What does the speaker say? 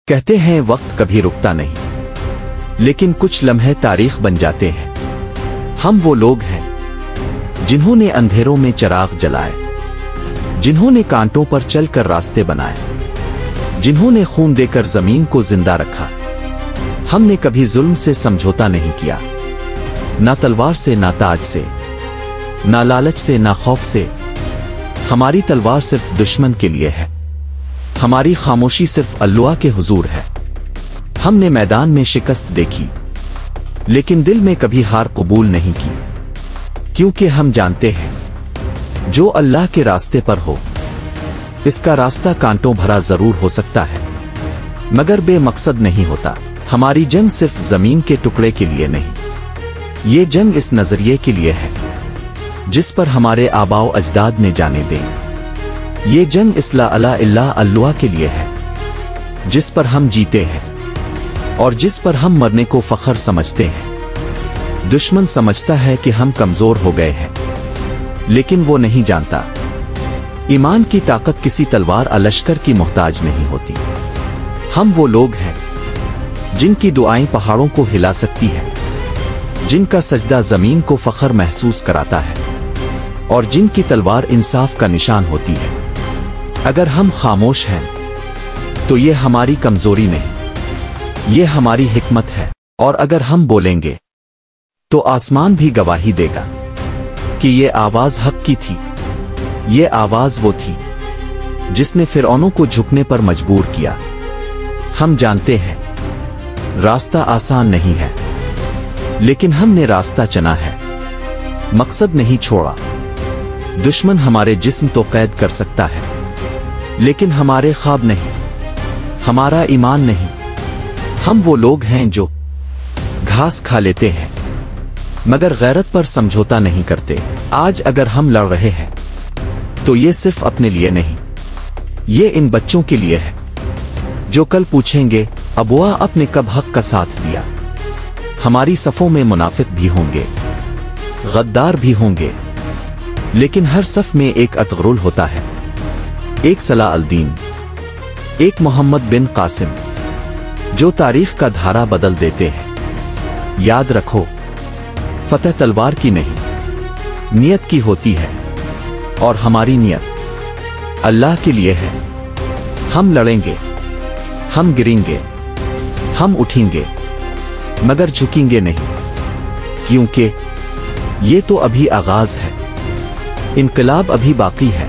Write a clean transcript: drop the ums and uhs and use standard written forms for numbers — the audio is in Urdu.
کہتے ہیں وقت کبھی رکتا نہیں، لیکن کچھ لمحے تاریخ بن جاتے ہیں۔ ہم وہ لوگ ہیں جنہوں نے اندھیروں میں چراغ جلائے، جنہوں نے کانٹوں پر چل کر راستے بنائے، جنہوں نے خون دے کر زمین کو زندہ رکھا۔ ہم نے کبھی ظلم سے سمجھوتا نہیں کیا، نہ تلوار سے، نہ تاج سے، نہ لالچ سے، نہ خوف سے۔ ہماری تلوار صرف دشمن کے لیے ہے، ہماری خاموشی صرف اللہ کے حضور ہے۔ ہم نے میدان میں شکست دیکھی، لیکن دل میں کبھی ہار قبول نہیں کی، کیونکہ ہم جانتے ہیں جو اللہ کے راستے پر ہو، اس کا راستہ کانٹوں بھرا ضرور ہو سکتا ہے، مگر بے مقصد نہیں ہوتا۔ ہماری جنگ صرف زمین کے ٹکڑے کے لیے نہیں، یہ جنگ اس نظریے کے لیے ہے جس پر ہمارے آباء و اجداد نے جانے دیں۔ یہ جنگ اس لا الہ الا اللہ کے لیے ہے جس پر ہم جیتے ہیں اور جس پر ہم مرنے کو فخر سمجھتے ہیں۔ دشمن سمجھتا ہے کہ ہم کمزور ہو گئے ہیں، لیکن وہ نہیں جانتا ایمان کی طاقت کسی تلوار یا لشکر کی محتاج نہیں ہوتی۔ ہم وہ لوگ ہیں جن کی دعائیں پہاڑوں کو ہلا سکتی ہیں، جن کا سجدہ زمین کو فخر محسوس کراتا ہے، اور جن کی تلوار انصاف کا نشان ہوتی ہے۔ اگر ہم خاموش ہیں تو یہ ہماری کمزوری نہیں، یہ ہماری حکمت ہے، اور اگر ہم بولیں گے تو آسمان بھی گواہی دے گا کہ یہ آواز حق کی تھی۔ یہ آواز وہ تھی جس نے فرعونوں کو جھکنے پر مجبور کیا۔ ہم جانتے ہیں راستہ آسان نہیں ہے، لیکن ہم نے راستہ چنا ہے، مقصد نہیں چھوڑا۔ دشمن ہمارے جسم تو قید کر سکتا ہے، لیکن ہمارے خواب نہیں، ہمارا ایمان نہیں۔ ہم وہ لوگ ہیں جو گھاس کھا لیتے ہیں مگر غیرت پر سمجھوتا نہیں کرتے۔ آج اگر ہم لڑ رہے ہیں تو یہ صرف اپنے لیے نہیں، یہ ان بچوں کے لیے ہے جو کل پوچھیں گے ابوا آپ نے کب حق کا ساتھ دیا۔ ہماری صفوں میں منافق بھی ہوں گے، غدار بھی ہوں گے، لیکن ہر صف میں ایک اتغرل ہوتا ہے، ایک صلاح الدین، ایک محمد بن قاسم، جو تاریخ کا دھارا بدل دیتے ہیں۔ یاد رکھو، فتح تلوار کی نہیں، نیت کی ہوتی ہے، اور ہماری نیت اللہ کے لیے ہے۔ ہم لڑیں گے، ہم گریں گے، ہم اٹھیں گے، مگر جھکیں گے نہیں، کیونکہ یہ تو ابھی آغاز ہے، انقلاب ابھی باقی ہے۔